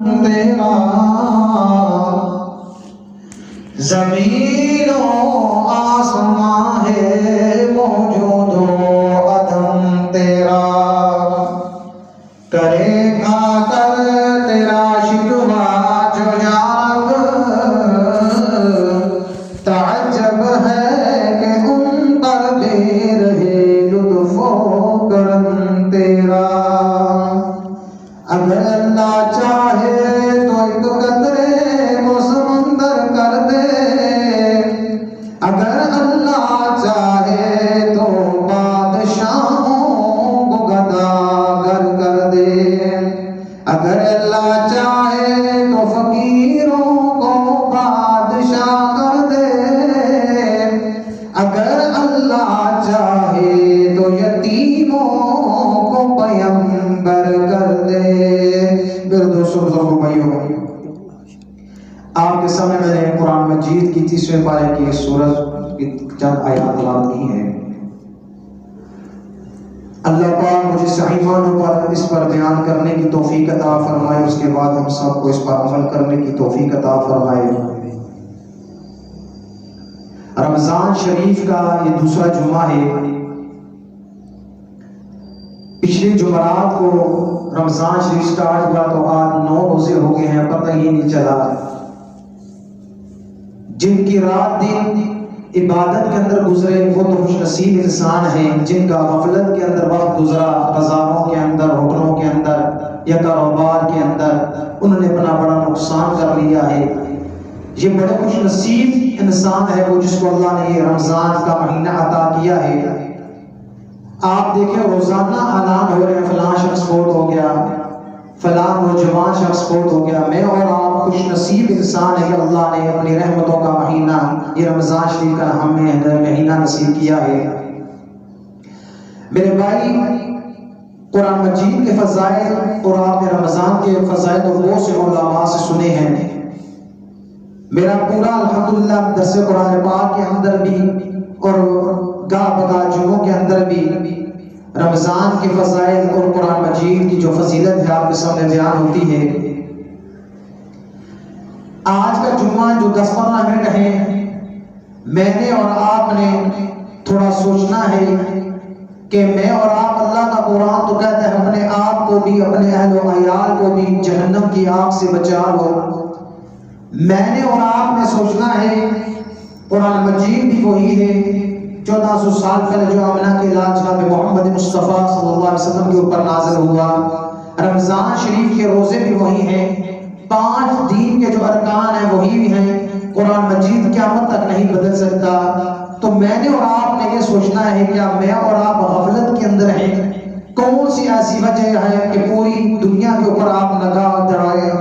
تیرا زمین و آسمان ہے موجود و عدم تیرا کرے گا کر تیرا شکوہ جو یارب تعجب ہے کہ ان پر دے رہے لطف و کرم تیرا اگر اللہ چاہے تو ایک قطرے کو سمندر کر دے اگر اللہ چاہے تو بادشاہوں کو گداگر کر دے اگر اللہ چاہے تو فقیروں کو بادشاہ کر دے اگر اللہ چاہے تو یتیموں کو پیمبر کر دے۔ میرے دوستوں بزرگوں بھائیوں، آپ کے سامنے میں نے قرآن مجید کی 30ویں پارے کی سورت کی چند آیات تلاوت کی ہیں۔ اللہ پاک مجھے صحیح معنوں پر اس پر بیان کرنے کی توفیق عطا فرمائے، اس کے بعد ہم سب کو اس پر عمل کرنے کی توفیق عطا فرمائے۔ رمضان شریف کا یہ دوسرا جمعہ ہے۔ پچھلی جمعرات کو رمضان شریف سٹارٹ ہوا تو آج 9 روزے ہو گئے ہیں، پتہ ہی نہیں چلا۔ جن کی رات دن عبادت کے اندر گزرے وہ تو خوش نصیب انسان ہیں، جن کا غفلت کے اندر وقت گزرا، بازاروں کے اندر، ہوٹلوں کے اندر یا کاروبار کے اندر، انہوں نے اپنا بڑا نقصان کر لیا ہے۔ یہ بڑے خوش نصیب انسان ہے وہ جس کو اللہ نے یہ رمضان کا مہینہ عطا کیا ہے۔ آپ دیکھیں روزانہ اعلان ہو رہے ہیں فلاں شخص فوت ہو گیا، فلاں نوجوان شخص فوت ہو گیا۔ میں اور آپ خوش نصیب انسان ہے کہ اللہ نے اپنی رحمتوں کا مہینہ یہ رمضان شریف کا ہمیں مہینہ نصیب کیا ہے۔ میرے بھائی، قرآن مجید کے فضائل اور آپ نے رمضان کے فضائل تو بہت سے علماء سے سنے ہیں۔ میرا پورا الحمدللہ درس قرآن پاک کے اندر بھی اور گاہ بگاہ جمعوں کے اندر بھی رمضان کے فضائل اور قرآن مجید کی جو فضیلت ہے آپ کے سامنے بیان ہوتی ہے۔ آج کا جمعہ جو 10-15 منٹ ہے، میں نے اور آپ نے تھوڑا سوچنا ہے کہ میں اور آپ، اللہ کا قرآن تو کہتا ہے اپنے آپ کو بھی، اپنے اہل و عیال کو بھی جہنم کی آگ سے بچا لو۔ میں نے اور آپ نے سوچنا ہے قرآن مجید بھی وہی ہے 1400 سال پہلے جو آمنہ کے علاج جناب محمد مصطفیٰ صلی اللہ علیہ وسلم کے اوپر نازل ہوا۔ رمضان شریف کے روزے بھی وہی ہیں، 5 دین کے جو ارکان ہیں وہی بھی ہیں۔ قرآن مجید قیامت تک نہیں بدل سکتا۔ تو میں نے اور آپ نے یہ سوچنا ہے کیا میں اور آپ غفلت کے اندر ہیں؟ کون سی ایسی وجہ ہے کہ پوری دنیا کے اوپر آپ نگاہ دڑائیں،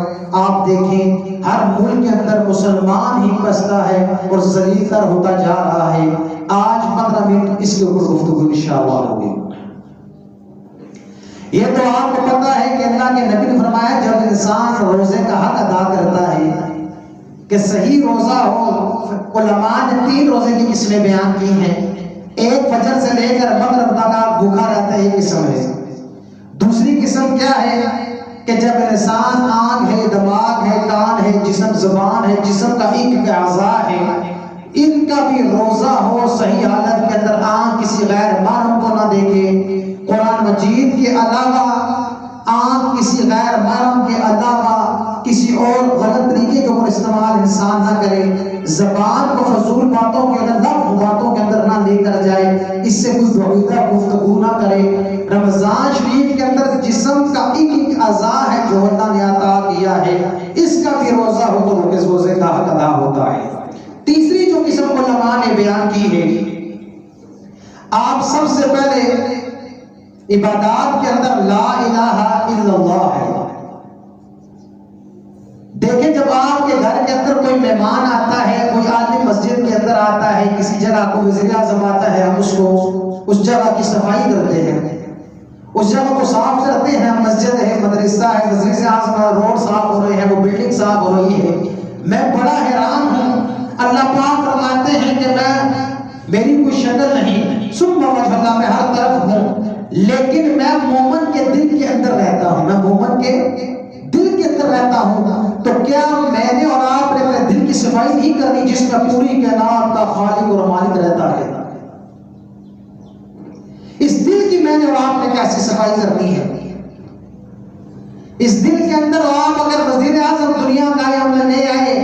آپ دیکھیں ہر ملک کے اندر مسلمان ہی پستا ہے اور ذلیل تر ہوتا جا رہا ہے۔ آج 15 منٹ اس کے اوپر گفتگو انشاءاللہ ہوگی۔ یہ تو آپ کو پتا ہے کہ اللہ کے نبی نے فرمایا جب انسان روزے کا حق ادا کرتا ہے کہ صحیح روزہ ہو، علماء نے 3 روزے کی قسمیں بیان کی ہیں۔ ایک فجر سے لے کر مغرب تک آپ بھوکا رہتا ہے، یہ قسم ہے۔ دوسری قسم کیا ہے کہ جب انسان آنکھ ہے، دماغ ہے، کان ہے، جسم زبان ہے، جسم کا ایک اعضاء ہے، ان کا بھی روزہ ہو صحیح حالت کے اندر، آنکھ کسی غیر محرم کو نہ دیکھے، قرآن مجید کے علاوہ آنکھ کسی غیر محرم کے علاوہ کسی اور غلط طریقے کے اوپر استعمال انسان نہ کرے، زبان کو فضول باتوں کے اندر، لفظ باتوں کے اندر نہ لے کر جائے، اس سے کچھ بعیدہ گفتگو نہ کرے۔ رمضان شریف کے اندر جسم کا ایک اعضاء ہے جو اللہ نے عطا کیا ہے، اس کا بھی روزہ ہو تو اس روزے کا حق ادا ہوتا ہے۔ تیسری جو قسم علماء نے بیان کی ہے، آپ سب سے پہلے عبادات کے اندر لا الہ الا اللہ ہے۔ دیکھیں جب آپ کے گھر کے اندر کوئی مہمان آتا ہے، کوئی عالم مسجد کے اندر آتا ہے، کسی جگہ کو وزیر اعظم آتا ہے، ہم اس جگہ کی صفائی کرتے ہیں، اس جگہ کو صاف کرتے ہیں۔ مسجد ہے، مدرسہ ہے، وزیر اعظم روڈ صاف ہو رہے ہیں، وہ بلڈنگ صاف ہو رہی ہے۔ میں بڑا حیران ہوں، اللہ پاک فرماتے ہیں کہ میری کوئی شکل نہیں، ثم وجہ اللہ، میں ہر طرف ہوں، لیکن میں مومن کے دل کے اندر رہتا ہوں، میں مومن کے دل کے اندر رہتا ہوں تو کیا میں نے اور آپ نے اپنے دل کی صفائی نہیں کرنی جس میں پوری کائنات کا خالق اور مالک رہتا ہے؟ اس دل کی میں نے اور آپ نے کیسی صفائی کرنی ہے؟ اس دل کے اندر آپ اگر وزیر اعظم دنیا کا آئے ہم لے آئے،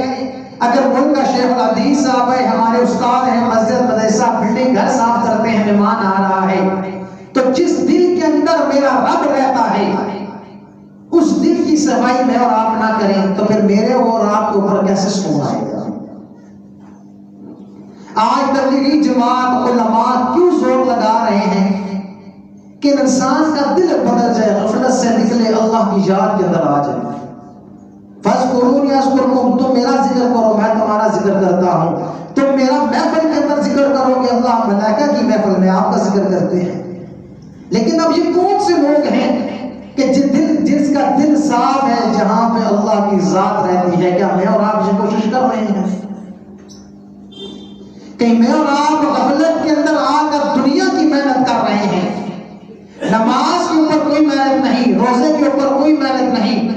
اگر ملک کا شیخ الحدیث صاحب ہے، ہمارے استاد ہیں، مسجد مدرسہ بلڈنگ گھر صاف کرتے ہیں، مہمان آ رہا ہے، تو جس دل کے اندر میرا رب رہتا ہے اس دل کی صفائی میں اور آپ نہ کریں تو پھر میرے اور آپ کے اوپر کیسے سکون آئے گا؟ آج تبلیغی جماعت علماء کیوں زور لگا رہے ہیں کہ انسان کا دل بدل جائے، غفلت سے نکلے، اللہ کی یاد کے اندر آ جائے؟ فَاذْكُرُونِي أَذْكُرْكُمْ، تم میرا ذکر کرو میں تمہارا ذکر کرتا ہوں، تم میرا محفل کے اندر ذکر کرو کہ اللہ ملائکہ کی محفل میں آپ کا ذکر کرتے ہیں۔ لیکن اب یہ کون سے لوگ ہیں کہ جس کا دل صاف ہے، جہاں پہ اللہ کی ذات رہتی ہے؟ کیا میں اور آپ یہ کوشش کر رہے ہیں کہ میں اور آپ غفلت کے اندر آ کر دنیا کی محنت کر رہے ہیں؟ نماز کے اوپر کوئی محنت نہیں، روزے کے اوپر کوئی محنت نہیں،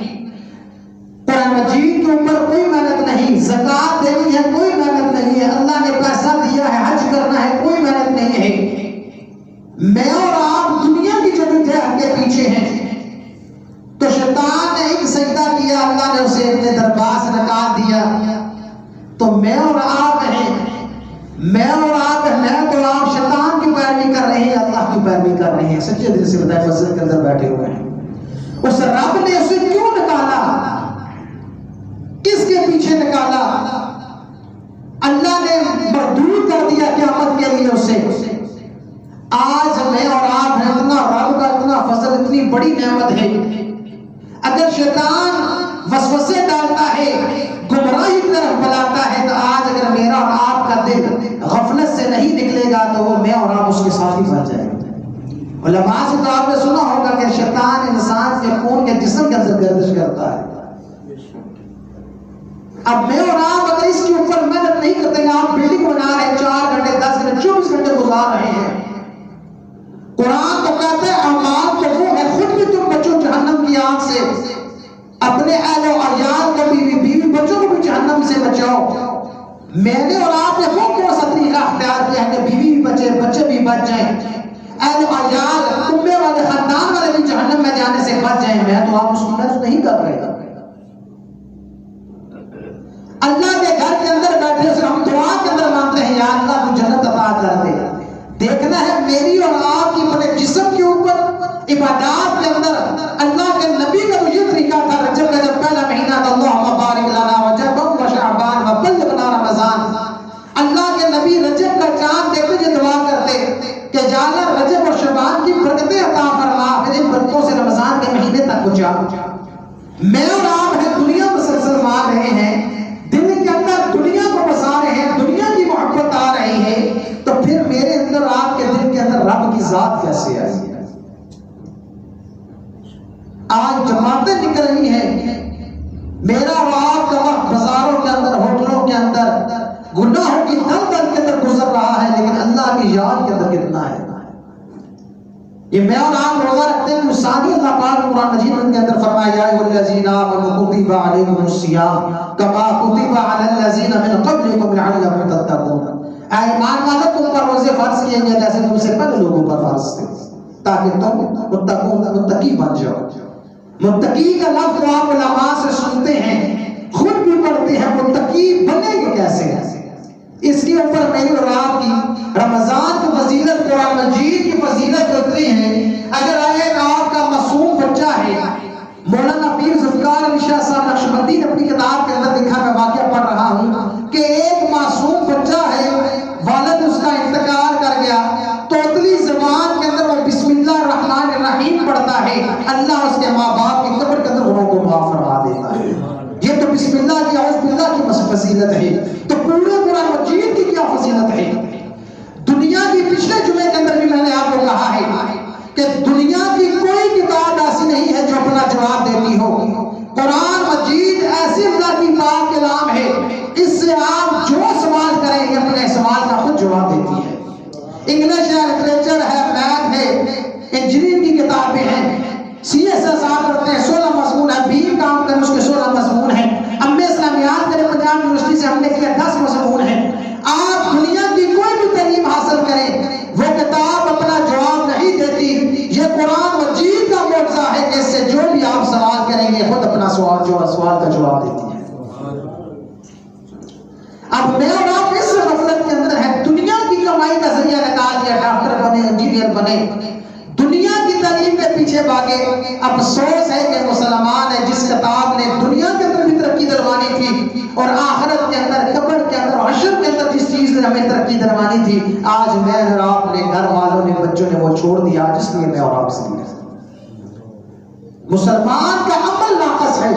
قرآن مجید کے اوپر کوئی محنت نہیں، زکوٰۃ دینی ہے کوئی محنت نہیں ہے، اللہ نے پیسہ دیا ہے حج کرنا ہے کوئی محنت نہیں ہے۔ میں اور آپ دنیا کی جدوجہد کے پیچھے ہیں تو شیطان نے ایک سجدہ کیا، اللہ نے اسے اپنے دربار سے نکال دیا۔ تو میں اور آپ ہیں، میں اور آپ شیطان کی پیروی کر رہے ہیں، اللہ کی پیروی کر رہے ہیں؟ سچے دل سے بتائیں، مسجد کے اندر بیٹھے ہوئے ہیں، اس رب نے اسے کیوں نکالا؟ کس کے پیچھے نکالا؟ اللہ نے مردود کر دیا قیامت کے لیے اسے۔ آج میں اور آپ ہیں، اتنا رب کا اتنا فضل، اتنی بڑی نعمت ہے، اگر شیطان وسوسے ڈالتا ہے، گمراہی کی طرف بلاتا ہے، تو آج اگر میرا اور آپ کا دل غفلت سے نہیں نکلے گا تو وہ میں اور آپ اس کے ساتھ ہی بن جائے گا۔ علماء سے تو آپ نے سنا ہوگا کہ شیطان انسان کے خون کے جسم کے اندر گردش کرتا ہے۔ اب میں اور آپ اگر اس کے اوپر محنت نہیں کرتے ہیں، آپ بلڈنگ بنا رہے ہیں، 4 گھنٹے 10 گھنٹے 24 گھنٹے گزار رہے ہیں، قرآن تو کہتے ہیں اعمال تو وہ ہے، خود بھی تم بچو جہنم کی آگ سے، اپنے اہل و عیال کو بیوی بچوں کو بھی جہنم سے بچاؤ۔ میں نے اور آپ نے وہ کون سا طریقہ اختیار کیا ہے کہ بیوی بھی بچے، بچے بھی بچ جائیں، اہل و عیال کنبے والے خاندان والے بھی جہنم میں جانے سے بچ جائیں؟ میں تو آپ اس کی محنت نہیں کر رہے۔ اللہ کے گھر کے اندر بیٹھے سے ہم دعا کے اندر مانگتے ہیں، یا اللہ تو جنت عطا کر دے۔ دیکھنا ہے میری اور آپ کی اپنے جسم کے اوپر عبادات کے اندر اللہ کے نبی کا تو یہ طریقہ تھا، رجب کا جب پہلا مہینہ تھا، اللہم بارک لنا وجب و شعبان و بلغنا رمضان، اللہ کے نبی رجب کا چاند دیکھتے یہ دعا کرتے کہ یا اللہ رجب اور شعبان کی برکتیں عطا فرما، پھر ان برکتوں سے رمضان کے مہینے تک پہنچا۔ میں اور آپ ہیں، دنیا مسلسل مار رہے ہیں، دل کے اندر دنیا کو بسا رہے ہیں، دنیا کی محبت آ رہی ہے، تو پھر میرے اندر آپ کے دل کے اندر رب کی ذات کیسے آئی؟ آج جماعتیں نکل رہی ہیں، میرا اور آپ کا وقت بازاروں کے اندر، ہوٹلوں کے اندر، گناہوں کی دلدل کے اندر گزر رہا ہے، لیکن اللہ کی یاد کے اندر کتنا ہے؟ یہ میں اور آپ روزہ رکھتے ہیں، مثالی اللہ پاک قرآن مجید کے اندر فرمایا یا ایھا الذین آمنوا کتب علیکم الصیام کما کتب علی الذین من قبلکم لعلکم تتقون۔ اے ایمان والو، تم پر روزے فرض کیے گئے جیسے تم سے پہلے لوگوں پر فرض تھے، تاکہ تم متقی بن جاؤ۔ متقی کا لفظ آپ علماء سے سنتے ہیں، خود بھی پڑھتے ہیں، متقی بنے گے کیسے؟ اس کے اوپر میری اور آپ کی رمضان کی فضیلت، قرآن مجید کی فضیلت اتنی ہے، اگر ایک آپ کا معصوم بچہ ہے، مولانا پیر ذوالفقار علی شاہ صاحب نقشبندی نے اپنی کتاب کے اندر لکھا، میں واقعہ پڑھ رہا ہوں کہ ایک معصوم بچہ ہے، والد اس کا انتقال کر گیا، توتلی زبان کے اندر وہ بسم اللہ الرحمن الرحیم پڑھتا ہے، اللہ اس کے ماں باپ کی قبر کے اندر گناہوں کو معاف فرما دیتا ہے۔ یہ تو بسم اللہ کی، اعوذ باللہ کی فضیلت ہے، تو پورے قرآن مجید کی کیا فضیلت ہے؟ دنیا کی پچھلے جمعے کے اندر بھی میں نے آپ کو کہا ہے کہ دنیا کی کوئی کتاب ایسی نہیں ہے جو اپنا جواب دیتی ہو۔ قرآن مجید ایسی اللہ کی پاک کلام ہے، اس سے آپ جو سوال کریں گے اپنے سوال کا خود جواب دیتی ہے۔ انگلش ہے، لٹریچر ہے، میتھ ہے، انجینئرنگ کی کتابیں ہیں، سی ایس ایس آپ کرتے ہیں، 16 مضمون ہے، بی کام کریں اس کے 16 مضمون سوال کا جواب دیتی ہے۔ اب میں اور آپ اس غفلت کے اندر ہے، دنیا کی کمائی کا ذریعہ نکال دیا، ڈاکٹر بنے، انجینئر بنے، دنیا کی تعلیم کے پیچھے بھاگے۔ افسوس ہے کہ مسلمان ہے جس کتاب نے دنیا کے اندر بھی ترقی دلوانی تھی اور آخرت کے اندر، قبر کے اندر، حشر کے اندر جس چیز نے ہمیں ترقی دلوانی تھی، آج میں اور آپ نے، گھر والوں نے، بچوں نے وہ چھوڑ دیا، جس لیے میں اور آپ سے مسلمان کا عمل ناقص ہے۔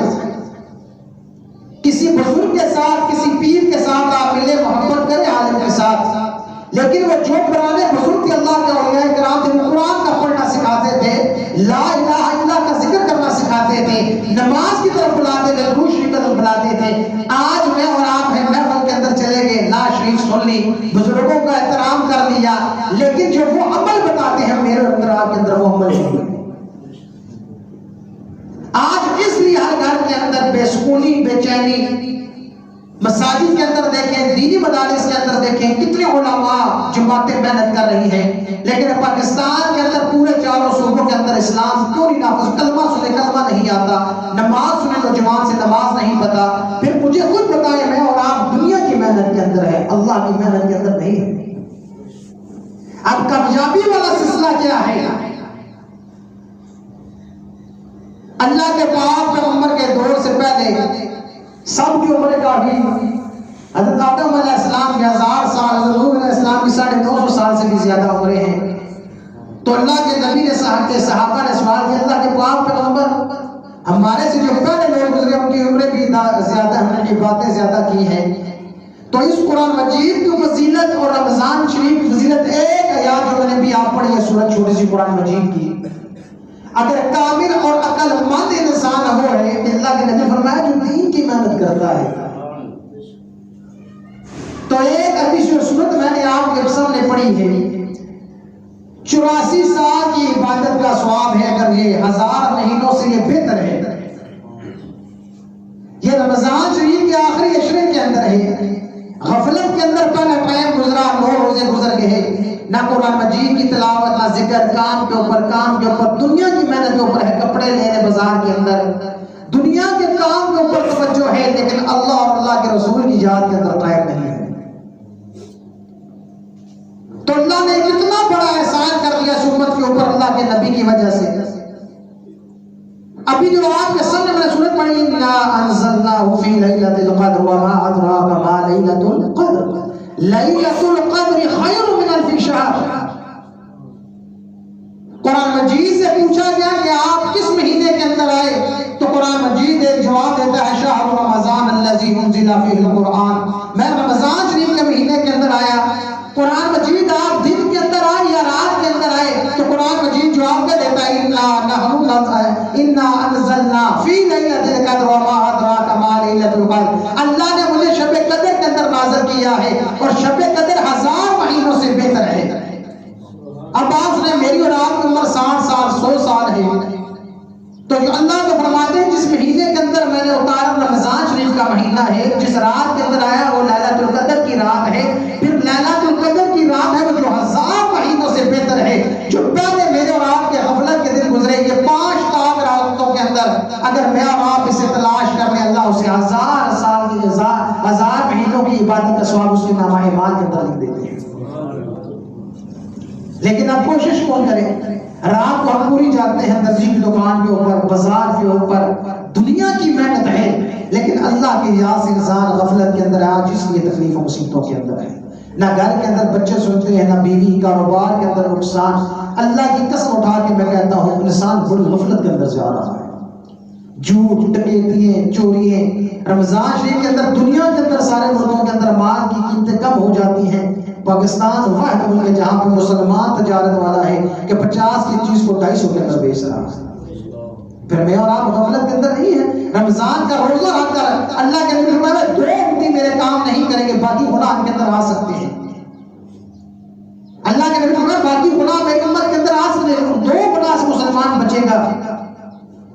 کسی بزرگ کے ساتھ، کسی پیر کے ساتھ آپ ملے، محبت کرے عالم کے ساتھ، لیکن وہ جو پرانے بزرگ تھے اللہ کے اولیاء کرام تھے، وہ قرآن کا پڑھنا سکھاتے تھے، لا الہ الا اللہ کا ذکر کرنا سکھاتے تھے، نماز کی طرف بلاتے تھے، درود شریف کی طرف بلاتے تھے۔ آج میں اور آپ ہیں، محفل کے اندر چلے گئے، نعت شریف سن لی، بزرگوں کا احترام کر لیا، لیکن جو وہ عمل بتاتے ہیں میرے اندر، آپ کے اندر وہ عمل نہیں ہے۔ آج اس لیے ہر گھر کے اندر بے سکونی، بے چینی، مساجد کے اندر دیکھیں، دینی مدارس کے اندر دیکھیں، کتنے علماء جماعتیں محنت کر رہی ہیں، لیکن پاکستان کے اندر پورے چاروں صوبوں کے اندر اسلام کیوں نہیں نافذ؟ کلمہ سنے، کلمہ نہیں آتا، نماز سنے تو جوان سے نماز نہیں پتا۔ پھر مجھے خود بتائیں، میں اور آپ دنیا کی محنت کے اندر ہے، اللہ کی محنت کے اندر نہیں ہے۔ اب کامیابی والا سلسلہ کیا ہے؟ اللہ کے پاک پیغمبر کے دور سے پہلے سب کی عمریں کافی، حضرت آدم علیہ السلام کی 1000 سال، حضرت نوح علیہ السلام کی 950 سال سے بھی زیادہ عمریں ہیں۔ تو اللہ کے نبی نے صحابہ نے سوال کیا، اللہ کے پاک پیغمبر، ہمارے سے جو پہلے لوگ گزرے ان کی عمریں بھی زیادہ، ہم نے عبادتیں زیادہ کی ہیں، تو اس قرآن مجید کی فضیلت اور رمضان شریف کی فضیلت، ایک آیات جو میں نے بھی آپ پڑھی ہے، سورۃ چھوٹی سی قرآن مجید کی، اگر کامل اور عقل مند انسان ہو ہے کہ اللہ کے نبی فرمایا جو دین کی محنت کرتا ہے، تو ایک حدیث جو سنت میں نے آپ کے سامنے پڑھی ہے، 84 سال کی عبادت کا ثواب ہے، اگر یہ 1000 مہینوں سے یہ بہتر ہے۔ یہ رمضان شریف کے آخری عشرے کے اندر ہے، غفلت کے اندر پہلا ٹائم گزرا، 9 روزے گزر گئے، نہ قرآن مجید کی تلاوت، نہ ذکر، کام کے اوپر کام کے اوپر، دنیا کی محنت کے اوپر ہے، کپڑے لینے بازار کے اندر، دنیا کے کام کے اوپر توجہ ہے، لیکن اللہ اور اللہ کے رسول کی یاد کے اندر ٹائم نہیں ہے۔ تو اللہ نے کتنا بڑا احسان کر دیا اس امت کے اوپر اللہ کے نبی کی وجہ سے۔ ابھی جو آپ کے سامنے میں نے سورۃ پڑھی، انا انزلناہ فی لیلۃ القدر وما ادراک ما لیلۃ القدر لیلۃ القدر خیر من الف شہر۔ قرآن مجید سے پوچھا گیا کہ آپ کس مہینے کے اندر آئے، تو قرآن مجید ایک جواب دیتا ہے، شہر رمضان الذی انزل فیہ القرآن، میں رمضان شریف کے مہینے کے اندر آیا۔ قرآن مجید آپ دن کے اندر آئے یا رات کے اندر آئے، تو قرآن مجید جواب دے دیتا ہے، انا انزلنا فی لیلۃ القدر وما ادراک ما لیلۃ القدر، اللہ نے مجھے شب قدر کے اندر نازل کیا ہے، اور شب قدر 1000 مہینوں سے بہتر ہے۔ اب آپ نے میری اور آپ کی عمر 60 سال 100 سال ہے، تو جو اللہ کو فرماتے ہیں جس مہینے کے اندر میں نے اتارا، رمضان شریف کا مہینہ ہے، جس رات کے اندر آیا وہ لیلۃ القدر کی رات ہے، پھر لیلۃ القدر کی رات ہے وہ جو 1000 مہینوں سے بہتر ہے۔ جو پہلے میرے اور آپ کے غفلت کے دن گزرے، یہ 5 تاک راتوں کے اندر اگر میں اور آپ اسے تلاش کر لیں، اللہ اسے 1000 سال کی 1000 مہینوں کی عبادت کا ثواب اس کے نامہ اعمال کے اندر لکھ دیتے ہیں۔ لیکن اب کوشش کون کرے؟ رات کو ہم پوری جاتے ہیں، درزی کی دکان کے اوپر، بازار کے اوپر، دنیا کی محنت ہے، لیکن اللہ کی یاد سے انسان غفلت کے اندر آج اس لیے تکلیف و مصیبتوں کے اندر ہے، نہ گھر کے اندر بچے سنتے ہیں، نہ بیوی، کاروبار کے اندر نقصان۔ اللہ کی قسم اٹھا کے میں کہتا ہوں انسان بڑی غفلت کے اندر جا رہا ہے، جھوٹ، ڈکیتیاں، چوریاں۔ رمضان شریف کے اندر دنیا کے اندر سارے ملکوں کے اندر مال کی قیمتیں کم ہو جاتی ہیں، پاکستان واحد ملک ہے جہاں پہ مسلمان تجارت والا ہے کہ 50 کی چیز کو 250 کے اندر بیچ رہا ہے۔ پھر میں اور آپ غفلت کے اندر نہیں ہے۔ رمضان کا روزہ رکھ کر اللہ کے نبی فرمایا 2 امتی میرے کام نہیں کریں گے، باقی گناہ ان کے اندر آ سکتے ہیں۔ اللہ کے نبی فرمایا باقی گناہ میری امت کے اندر آ سکتے ہیں، 2 گناہ سے مسلمان بچے گا۔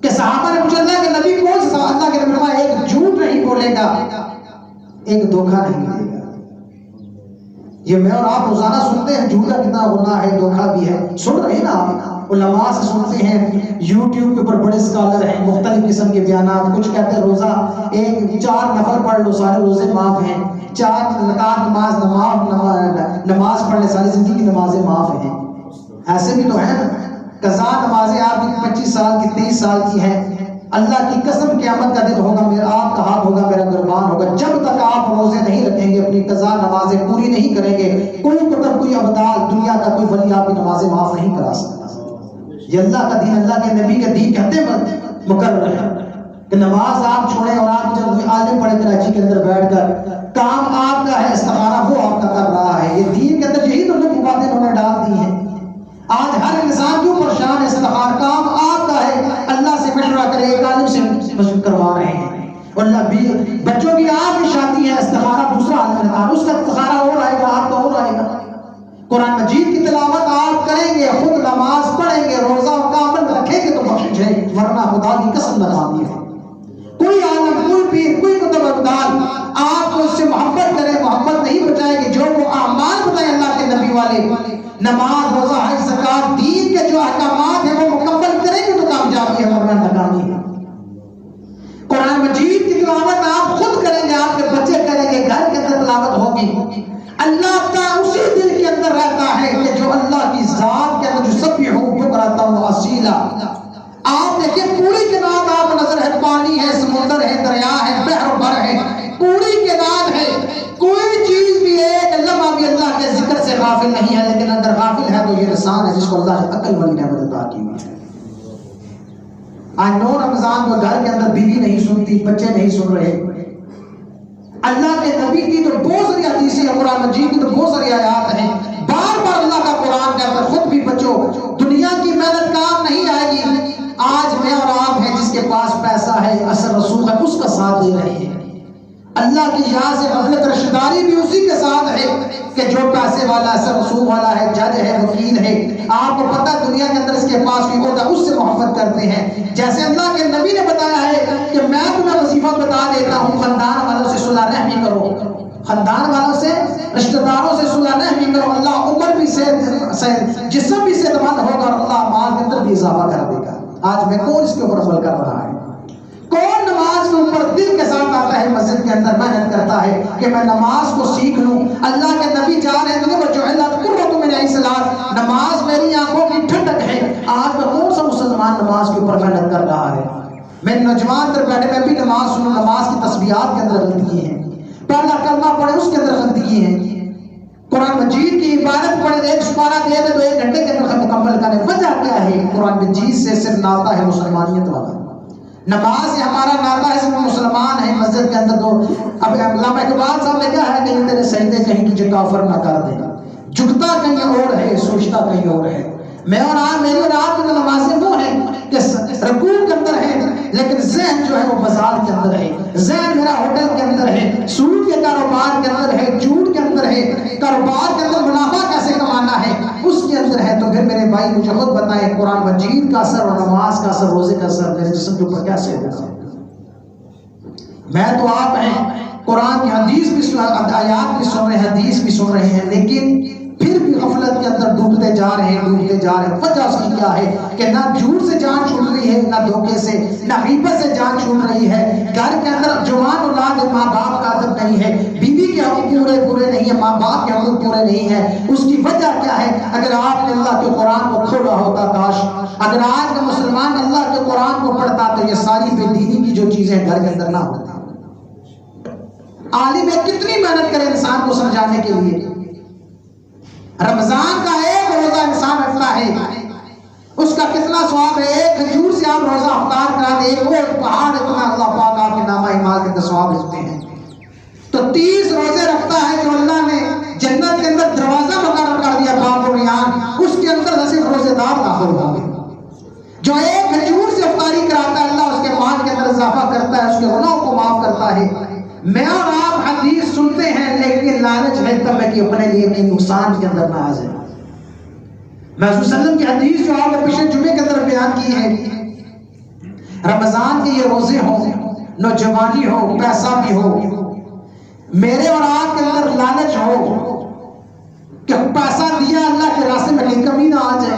کہ صحابہ نے پوچھا اللہ کے نبی کون سا؟ اللہ کے نبی فرمایا ایک جھوٹ نہیں بولے گا، ایک دھوکہ نہیں دے گا۔ یہ میں اور آپ روزانہ سنتے ہیں جھوٹا کتنا گناہ ہے، دھوکہ بھی ہے، سن رہے ہیں نا آپ۔ علماء سے سنتے ہیں، یوٹیوب کے اوپر بڑے اسکالر ہیں، مختلف قسم کے بیانات. کچھ کہتے ہیں روزہ 4 نفل پڑھ لو سارے روزے معاف ہیں، 4 رکعت نماز پڑھ لے ساری زندگی کی نمازیں معاف ہیں. ایسے بھی تو ہیں قضا نمازیں آپ کی 25 سال کی 23 سال کی ہیں. اللہ کی قسم قیامت کا دن ہوگا، میرا آپ کا ہاتھ ہوگا، میرا قربان ہوگا، جب تک آپ روزے نہیں رکھیں گے، اپنی قضا نمازیں پوری نہیں کریں گے، کوئی قطب کوئی ابدال دنیا کا کوئی ولی آپ کی نمازیں معاف نہیں کرا سکتا. یہ اللہ کا دین، اللہ کے نبی کا دین کہتے ہیں مقرر ہے کہ نماز آپ چھوڑیں اور آپ جب عالم پڑے کراچی کے اندر بیٹھ کر کام آپ کا ہے استخارہ وہ آپ کا کر رہا ہے. یہ دین کے اندر یہی تو لوگ باتیں انہوں نے ڈال دی ہیں. آج ہر انسان کیوں پریشان ہے؟ استخارہ کام آپ کا ہے، اللہ سے مشورہ کرے، ایک عالم سے مشورہ کروا رہے ہیں. اور بچوں کی آپ کی شادی ہے، استخارہ دوسرا عالم نے کہا، اس کا استخارہ اور آئے گا، آپ کا اور آئے گا. قرآن مجید کی تلاوت آپ کریں گے، خود نماز پڑھیں گے، روزہ کامل رکھیں گے تو بخشش ہے، ورنہ خدا کی قسم ناکامی ہے. کوئی عالم، کوئی پیر، کوئی قطب ابدال آپ کو اس سے محبت کرے، محبت نہیں بچائے گی. جو وہ اعمال بتائے اللہ کے نبی والے، نماز، روزہ، حج، زکات، دین کے جو احکامات ہیں وہ مکمل کریں گے تو کامیابی ہے، ورنہ ناکامی ہے. قرآن مجید کی تلاوت آپ خود کریں گے، آپ کے بچے کریں گے، گھر کے اندر تلاوت ہوگی. اللہ تعالیٰ اسی دل کے اندر رہتا ہے کہ جو اللہ کی ذات کے اندر جو سبحہ بکرۃ و اصیلا. آپ دیکھیں پوری کائنات آپ نظر ہے، پانی ہے، سمندر ہے، دریا ہے، بحر بر ہے، پوری کائنات ہے. کوئی چیز بھی ایک لمحہ بھی اللہ کے ذکر سے غافل نہیں ہے، لیکن اندر غافل ہے تو یہ انسان ہے جس کو اللہ نے عقل والی نعمت عطا کی ہوئی ہے. آج 9 رمضان کو گھر کے اندر بیوی نہیں سنتی، بچے نہیں سن رہے. اللہ کے نبی کی تو بہت ساری حدیثیں ہیں، قرآن مجید کی تو بہت ساری آیات ہیں. بار بار اللہ کا قرآن کہتا ہے خود بھی بچو، دنیا کی محنت کام نہیں آئے گی. آج میں اور آپ ہیں جس کے پاس پیسہ ہے، اثر رسوخ ہے، اس کا ساتھ دے رہے ہیں. اللہ کی یاد سے غفلت رشتداری بھی اسی کے ساتھ ہے کہ جو پیسے والا، اثر رسوخ والا ہے، جج ہے، وکیل ہے. آپ کو پتہ دنیا کے اندر اس کے پاس بھی ہوتا ہے، اس سے محبت کرتے ہیں. جیسے اللہ کے نبی نے بتایا ہے کہ میں تمہیں وظیفہ بتا دیتا ہوں، خاندان والوں سے صلح رحمی کرو، خاندان والوں سے، رشتہ داروں سے صلح رحمی کرو. اللہ عمر بھی جسم بھی صحت مند ہوگا اور اللہ مال کے اندر بھی اضافہ کر دے گا. آج میں کون اس کے اوپر عمل کر رہا ہے؟ کون نماز کے اوپر دل کے ساتھ آتا ہے، مسجد کے اندر محنت کرتا ہے کہ میں نماز کو سیکھ لوں؟ اللہ کے نبی جا رہے ہیں نماز میری آنکھوں کی ٹھنڈک ہے. آج میں کون سا مسلمان نماز کے اوپر محنت کر رہا ہے؟ میں نوجوان در بیٹھے میں بھی نماز سنوں، نماز کی تسبیحات کے اندر غلطی ہیں، پہلا کلمہ پڑھے اس کے اندر غلطی ہیں، قرآن مجید کی عبادت پڑھے، ایک سپارہ دے دے تو 1 گھنٹے کے اندر مکمل کرے. وجہ کیا ہے؟ قرآن مجید سے صرف ناتا ہے مسلمانیت والا. نماز سے ہمارا ناتا ہے، صرف مسلمان ہے. مسجد کے اندر تو اب علامہ اقبال صاحب نے کہا ہے کہ تیرے سجدے کہیں تجھے کافر نہ کر دے گا. جھکتا کہیں اور ہے، سوچتا کہیں اور ہے. میں اور آپ، میری اور آپ کی نمازیں وہ ہیں کہ رکوع کے اندر ہے لیکن ذہن جو ہے وہ بازار کے اندر ہے، ذہن میرا ہوٹل کے اندر ہے، سود کے کاروبار کے اندر ہے، جھوٹ کے اندر ہے، کاروبار کے اندر منافع کیسے کمانا ہے اس کے اندر ہے. تو پھر میرے بھائی مجھے خود بتائیں قرآن مجید کا اثر اور نماز کا اثر، روزے کا اثر میرے جسم کے اوپر کیسے ہوگا؟ میں تو آپ ہیں قرآن کی حدیث بھی آیات بھی سن رہے ہیں، حدیث بھی سن رہے ہیں، لیکن پھر بھی غفلت کے اندر ڈوبتے جا رہے ہیں، ڈوبتے جا رہے ہیں. وجہ اس کی کیا ہے کہ نہ جھوٹ سے جان چھوٹ رہی ہے، نہ دھوکے سے، نہ غیبت سے جان چھوٹ رہی ہے. گھر کے اندر جوان اولاد ماں باپ کا ادب نہیں ہے، بیوی کے حقوق پورے نہیں ہیں، ماں باپ کے حقوق پورے نہیں ہیں. اس کی وجہ کیا ہے؟ اگر آپ نے اللہ کے قرآن کو کھولا ہوتا، کاش اگر آج کا مسلمان اللہ کے قرآن کو پڑھتا تو یہ ساری بے دینی کی جو چیزیں گھر کے اندر نہ ہوتی. عالم کتنی محنت کرے انسان کو سمجھانے کے لیے. رمضان کا ایک روزہ انسان رکھتا ہے، اس کا کتنا ثواب ہے. ایک کھجور سے آپ روزہ افطار کرا دیں، ایک اور پہاڑ اتنا اللہ پاک آپ کے نامہ اعمال کے اندر ثواب لکھتے ہیں. تو 30 روزے رکھتا ہے جو اللہ نے جنت کے اندر دروازہ مقرر کر دیا باب الریان، اس کے اندر صرف روزے دار داخل ہوں گے. جو ایک کھجور سے افطاری کراتا ہے اللہ اس کے مال کے اندر اضافہ کرتا ہے، اس کے گناہوں کو معاف کرتا ہے. میں اور آپ حدیث سنتے ہیں لیکن لالچ ہے تب کہ اپنے لیے کہیں نقصان کے اندر نہ آ جائے. میں صلی اللہ علیہ وسلم کی حدیث جو آپ نے پچھلے جمعے کے اندر بیان کی ہے، رمضان کے یہ روزے ہوں، نوجوانی ہو، پیسہ بھی ہو، میرے اور آپ کے اندر لالچ ہو کہ پیسہ دیا اللہ کے راستے میں کہیں کمی نہ آ جائے.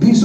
20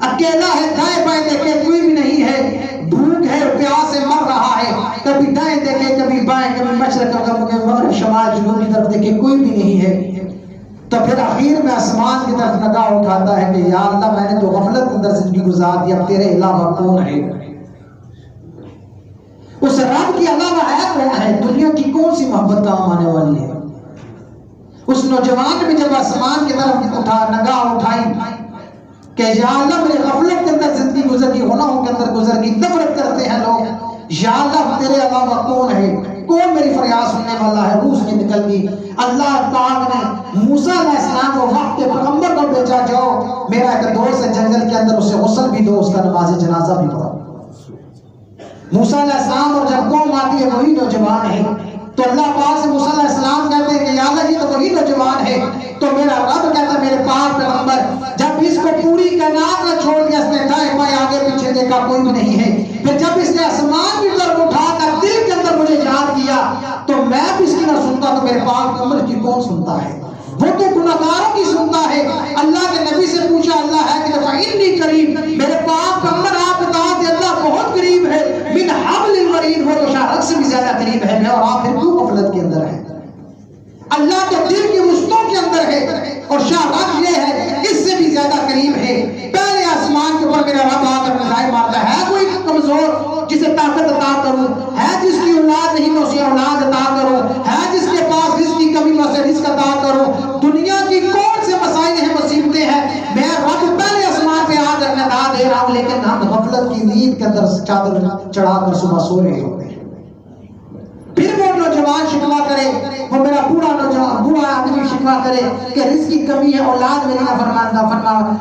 اکیلا ہے، دائیں بائیں دیکھے کوئی بھی نہیں ہے، بھوک ہے، پیاس سے مر رہا ہے، کبھی دائیں دیکھے کبھی بائیں، کبھی مشرق کبھی مغرب شمال جنوب کی طرف دیکھے کوئی بھی نہیں ہے، تو پھر آخر میں آسمان کی طرف نگاہ اٹھاتا ہے کہ یا اللہ میں نے تو غفلت کے اندر زندگی گزار دی، اب تیرے علاوہ کون ہے؟ اس رب کے علاوہ ہے کون ہے؟ دنیا کی کون سی محبت کام آنے والی ہے؟ اس نوجوان نے جب آسمان کی طرف نگاہ اٹھائی کہ یا اللہ میرے غفلت کے اندر زندگی گزر گئی، گناہوں کے اندر گزر گئی، نفرت کرتے ہیں لوگ، یا اللہ تیرے علاوہ کون ہے؟ کون میری فریاد سننے والا ہے؟ روح سے نکل گئی۔ اللہ پاک نے موسیٰ علیہ السلام کو وقت کے پیغمبر کو بھیجا، جاؤ میرا ایک دوست ہے جنگل کے اندر، اسے غسل بھی دو، اس کا نماز جنازہ بھی پڑھو۔ موسیٰ علیہ السلام اور جب قوم آتی ہے وہی نوجوان ہے، تو اللہ پاک سے موسیٰ علیہ السلام کہتے ہیں کہ یا اللہ یہ تو وہی نوجوان ہے، تو میرا رب کہتا ہے میرے پاک پیغمبر جب اس کو پوری کائنات نہ چھوڑ دیا، اس نے دائیں بائیں آگے پیچھے دیکھا کوئی بھی نہیں ہے، پھر جب اس نے آسمان کی طرف اٹھا کر دل کے اندر مجھے یاد کیا تو میں بھی اس کی نہ سنتا تو میرے پاک پیغمبر کی کون سنتا ہے؟ وہ تو گناہگاروں کی سنتا ہے۔ اللہ کے نبی سے پوچھا اللہ ہے کہ فَإِنِّي قریب، میرے پاک پیغمبر آپ بتا دیں اللہ بہت قریب ہے، من حبل الورید، وہ تو شاہ سے بھی زیادہ قریب ہے، میں اور آپ پھر کیوں غفلت کے اندر ہے؟ اللہ تو دل کی وسطوں کے اندر ہے اور شاہ رب یہ ہے اس سے بھی زیادہ قریب ہے۔ پہلے آسمان کے اوپر میرا رب آ کر نظائر مارتا ہے، کوئی کمزور جسے طاقت عطا کروں، ہے جس کی اولاد نہیں میں اسے اولاد عطا کروں، ہے جس کے پاس رزق کی کمی میں اسے رزق عطا کروں، دنیا کی کون سے مسائل ہیں مصیبتیں ہیں، میں رب پہلے آسمان پہ آ کر ندا دے رہا ہوں، لیکن ہم غفلت کی نیند کے اندر چادر چڑھا کر صبح سو رہے ہوتے ہیں۔ پھر وہ نوجوان شکوا کرے، وہ میرا بوڑھا آدمی شکوا کرے کہ رزق کی کمی ہے، اولاد میری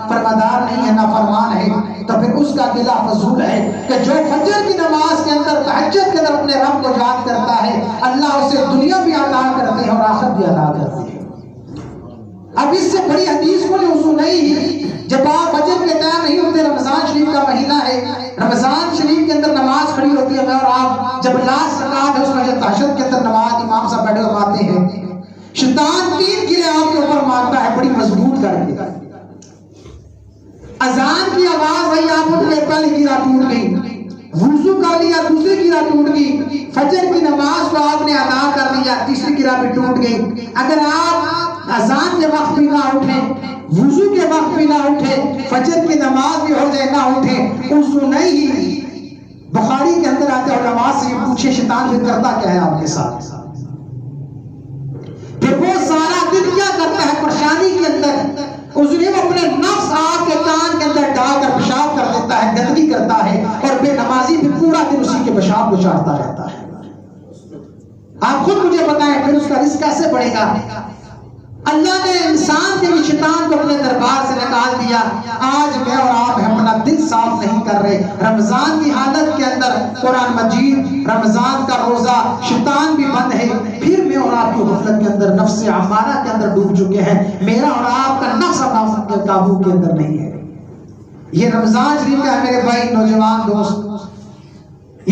فرمادار نہیں ہے، نافرمان ہے، تو پھر اس کا گلہ فضول ہے کہ جو فجر کی نماز کے اندر تہجد کے اندر اپنے رب کو یاد کرتا ہے اللہ اسے دنیا بھی عطا کرتے ہیں اور آخرت بھی عطا کرتے ہیں۔ اب اس سے بڑی حدیث کوئی وضو نہیں ہے، جب آپ فجر کے ٹائم نہیں ہوتے، رمضان شریف کا مہینہ ہے، رمضان شریف کے اندر نماز کھڑی ہوتی ہے، میں اور آپ جب لاسٹ رکعت ہے اس میں جو تہجد کے اندر نماز امام صاحب بیٹھے ہوتے ہیں، شیطان 3 گرے آپ کے اوپر مارتا ہے بڑی مضبوط کر کے، اذان کی آواز آئی آپ اٹھ گئے، پہلی گرہ ٹوٹ گئی، وضو کر لیا دوسری گرہ ٹوٹ گئی، فجر کی نماز کو آپ نے ادا کر لیا تیسری گرہ بھی ٹوٹ گئی۔ اگر آپ اذان کے وقت بھی نہ اٹھیں، وضو کے وقت بھی نہ اٹھیں، فجر کی نماز بھی ہو جائے نہ اٹھیں، وضو نہیں، بخاری کے اندر آتے اور نماز سے پوچھے شیطان پھر کرتا کیا ہے آپ کے ساتھ؟ پھر وہ سارا دن کیا کرتا ہے پریشانی کے اندر، اس نے اپنے نفس آپ کے کان کے اندر ڈال کر پیشاب کر دیتا ہے، گندگی کرتا ہے، اور بے نمازی بھی پورا دن اسی کے پیشاب کو چاٹتا رہتا ہے۔ آپ خود مجھے بتائیں پھر اس کا رزق کیسے بڑھے گا؟ اللہ نے انسان کے بھی شیطان کو اپنے دربار سے نکال دیا۔ آج میں اور آپ اپنا دل صاف نہیں کر رہے، رمضان کی حالت کے اندر قرآن مجید، رمضان کا روزہ، شیطان بھی بند ہے، پھر میں اور آپ کی غفلت کے اندر نفس عمارہ کے اندر ڈوب چکے ہیں، میرا اور آپ کا نفس کے قابو کے اندر نہیں ہے۔ یہ رمضان شریف کا ہے میرے بھائی نوجوان دوست،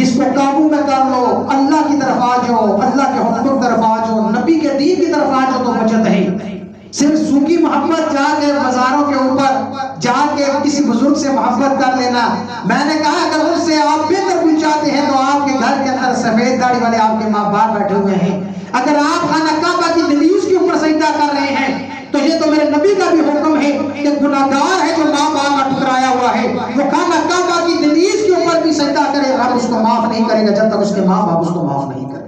اس کو قابو میں کر لو، اللہ کی طرف آ جاؤ، اللہ کے حکم کی طرف آ جاؤ، نبی کے دین کی طرف آ جاؤ تو بچت ہے۔ صرف سوکی محبت جا کے مزاروں کے اوپر جا کے کسی بزرگ سے محبت کر لینا، میں نے کہا اگر ان سے آپ بہتر کچھ چاہتے ہیں تو آپ کے گھر کے اندر سفید داڑھی والے آپ کے ماں باپ بیٹھے ہوئے ہیں، اگر آپ خانہ کعبہ کی دلیز کے اوپر سجدہ کر رہے ہیں تو یہ تو میرے نبی کا بھی حکم ہے کہ گناہگار ہے جو ماں باپ کا ٹکرایا ہوا ہے، وہ خانہ کعبہ کی دلیز کے اوپر بھی سجدہ کرے، رب اس کو معاف نہیں کرے گا جب تک اس کے ماں باپ اس کو معاف نہیں کرے۔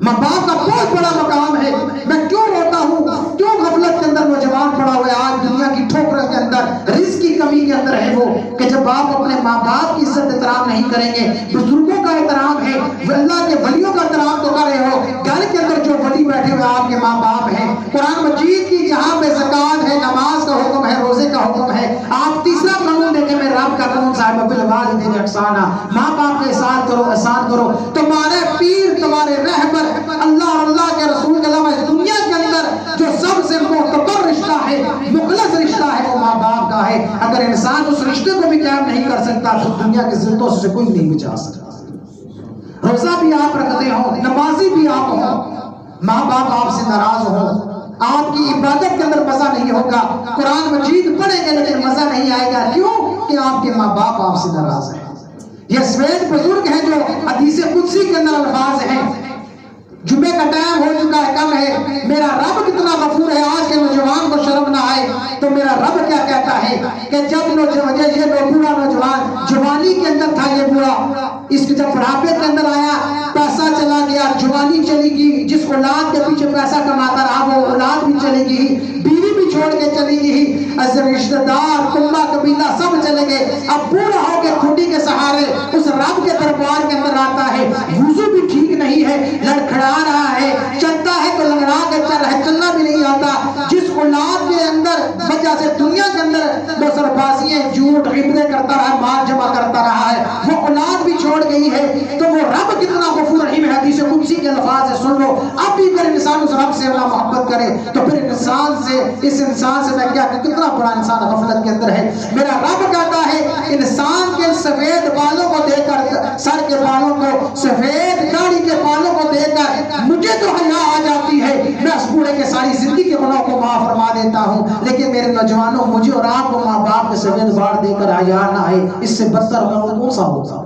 ماں باپ کا بہت بڑا مقام ہے۔ میں کیوں روتا ہوں، کیوں غفلت کے اندر نوجوان پڑا ہوا ہے آج دنیا کی ٹھوکروں کے اندر، رزق کی کمی کے اندر ہے وہ کہ جب آپ اپنے ماں باپ کی عزت احترام نہیں کریں گے، بزرگوں کا احترام ہے، اللہ کے ولیوں کا احترام تو کر رہے ہو، گھر کے اندر جو ولی بیٹھے ہوئے آپ کے ماں باپ ہیں، قرآن مجید کی جہاں پہ زکوٰۃ ہے، نماز کا حکم ہے، روزے کا حکم ہے، آپ تیسرا قانون دیکھیں میں رب کا قانون صاحب بالوالدین احسانا، ماں باپ کے احسان کرو، تمہارے پیر تمہارے رہبر اللہ اور اللہ کے رسول کے علاوہ اس دنیا کے اندر جو سب سے معتبر رشتہ ہے، مخلص رشتہ ہے، وہ ماں باپ کا ہے۔ اگر انسان اس رشتے کو بھی قائم نہیں کر سکتا تو دنیا کے زندوں سے کوئی نہیں بچا سکتا۔ روزہ بھی آپ رکھتے ہو، نمازی بھی آپ ہو، ماں باپ آپ سے ناراض ہو، آپ کی عبادت کے اندر مزہ نہیں ہوگا، قرآن مجید پڑھیں گے لیکن مزہ نہیں آئے گا. کیوں؟ کہ آپ کے ماں باپ آپ سے ناراض ہیں. یہ سوید بزرگ ہیں جو حدیث قدسی کے اندر الفاظ ہیں. جمعے کا ٹائم ہو چکا ہے، کم ہے. میرا رب کتنا غفور ہے. آج کے نوجوان کو شرم نہ آئے تو میرا رب کیا کہتا ہے کہ جب یہ بوڑھا نوجوان جوانی کے اندر تھا، یہ بوڑھا اس کے جب بڑھاپے کے اندر آیا، پیسہ چلا گیا، جوانی چلی گئی، جس اولاد کے پیچھے پیسہ کماتا رہا وہ اولاد بھی چلی گئی، بیوی بھی چھوڑ کے چلی گئی، رشتہ دار کنبہ قبیلہ سب چلے گئے. اب بوڑھا ہو کے کھٹی کے سہارے اس رب کے دربار کے اندر آتا ہے. وضو بھی ٹھیک نہیں ہے، لڑکھڑا رہا ہے، چلتا ہے تو لنگڑا کے چل رہا ہے، چلنا بھی نہیں آتا. جس اولاد کے اندر وجہ سے دنیا کے اندر دوسر بازیاں جھوٹ غیبتیں کرتا رہا ہے، مال جمع کرتا رہا ہے، وہ اولاد بھی چھوڑ گئی ہے. تو وہ رب کتنا غفور رحیم ہے. حدیث قدسی کے الفاظ ہے، سن لو. اب بھی اگر انسان اس رب سے اللہ محبت کرے تو پھر اس انسان سے میں کیا کہ کتنا بڑا انسان غفلت کے اندر ہے. میرا رب کہتا ہے انسان کے سفید بالوں کو دے کر، سر کے بالوں کو، سفید داڑھی کے بالوں کو دے کر مجھے تو حیا آ جاتی ہے. میں اس بوڑھے کے ساری زندگی کے گناہوں کو معاف فرما دیتا ہوں، لیکن میرے نوجوانوں مجھے اور آپ کو ماں باپ کے سفید بال دے کر حیا نہ آئے، اس سے بدتر موت کون سا ہوتا؟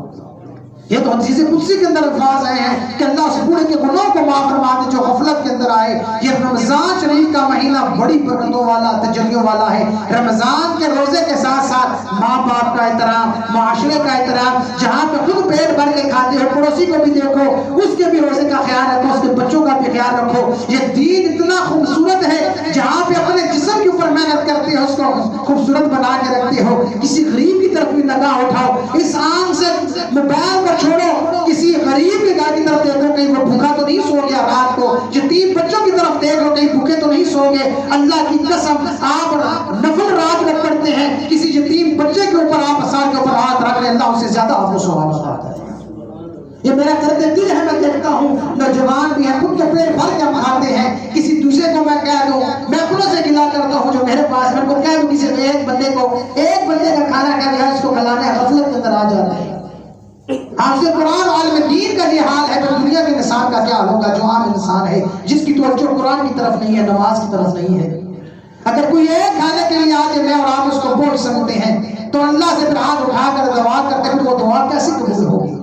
یہ تو حدیث قدسی کے اندر الفاظ آئے ہیں کہ اللہ اس بوڑھے کے گناہوں کو معاف فرما دے جو غفلت کے اندر آئے. یہ رمضان شریف کا مہینہ بڑی برکتوں والا، تجلیوں والا ہے. رمضان کے روزے کے ساتھ ساتھ ماں باپ کا احترام، معاشرے کا احترام، جہاں پہ خود پیٹ بھر کے کھاتے ہو پڑوسی کو بھی دیکھو، اس کے بھی روزے کا خیال رکھو، اس کے بچوں کا بھی خیال رکھو. یہ دین اتنا خوبصورت ہے، جہاں پہ اپنے جسم کے اوپر محنت کرتے ہو، اس کو خوبصورت بنا کے رکھتے ہو. کسی غریب کی طرف بھی نگاہ اٹھاؤ، اس آنکھ سے موبائل پر چھوڑو، کسی غریب کی گھر کی طرف دیکھو، کہیں وہ بھوکا تو نہیں سو گیا رات کو. یتیم بچوں کی طرف دیکھو، کہیں بھوکے تو نہیں سو گئے. اللہ کی قسم آپ نفل رات میں پڑھتے ہیں، کسی یتیم بچے کے اوپر آپ سر کے اوپر ہاتھ رکھ لیں، اللہ اسے زیادہ آپ کو ثواب عطا کرے. یہ میرا درد دل ہے. میں دیکھتا ہوں نوجوان بھی ہیں، خود کے پیٹ بھر کے ہم کھاتے ہیں، کسی دوسرے کو میں کہہ دوں، میں اپنوں سے گلا کرتا ہوں جو میرے پاس، میں کو کہہ دوں کسی ایک بندے کا کھانا کہہ دیا اس کو کھلانے، غفلت کے اندر آ جاتے ہیں. آپ سے قرآن عالم دین کا یہ حال ہے تو دنیا کے انسان کا کیا ہوگا جو عام انسان ہے، جس کی توجہ قرآن کی طرف نہیں ہے، نماز کی طرف نہیں ہے. اگر کوئی ایک کھانے کے لیے آج میں اور آپ اس کو بوجھ سمجھتے ہیں تو اللہ سے پھر ہاتھ اٹھا کر دعا کرتے ہیں، وہ دعا کیسے قبول ہوگی؟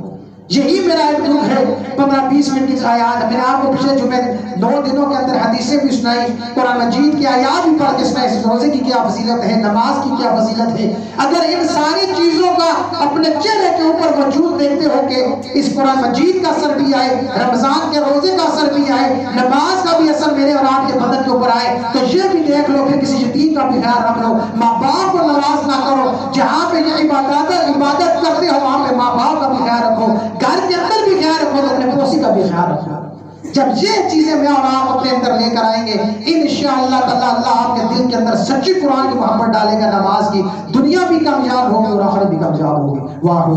یہی میرا ایک دکھ ہے. 15-20 منٹ کی آیات میں نے آپ کو پچھلے جمعے 2 دنوں کے اندر حدیثیں بھی سنائی، قرآن مجید کی آیات بھی پڑھ کے سنائی. اس روزے کی کیا فضیلت ہے، نماز کی کیا فضیلت ہے. اگر ان ساری چیزوں کا اپنے چہرے کے اوپر وجود دیکھتے ہو کہ اس قرآن مجید کا اثر بھی آئے، رمضان کے روزے کا اثر بھی آئے، نماز کا بھی اثر میرے اور آپ کے بدن کے اوپر آئے، تو یہ بھی دیکھ لو کہ کسی یتیم کا بھی خیال رکھ لو. ماں باپ کو ناراض نہ کرو. جہاں پہ یہ عبادت کرتے ہو وہاں پہ ماں باپ کا بھی خیال رکھو، گھر کے اندر بھی خیال رکھو، اپنے پڑوسی کا بھی خیال رکھو. جب یہ چیزیں میں اور آپ اپنے اندر لے کر آئیں گے انشاءاللہ تعالی اللہ آپ کے دل کے اندر سچی قرآن کی محبت ڈالے گا. نماز کی دنیا بھی کامیاب ہوگی اور آخرت بھی کامیاب ہوگی. واہ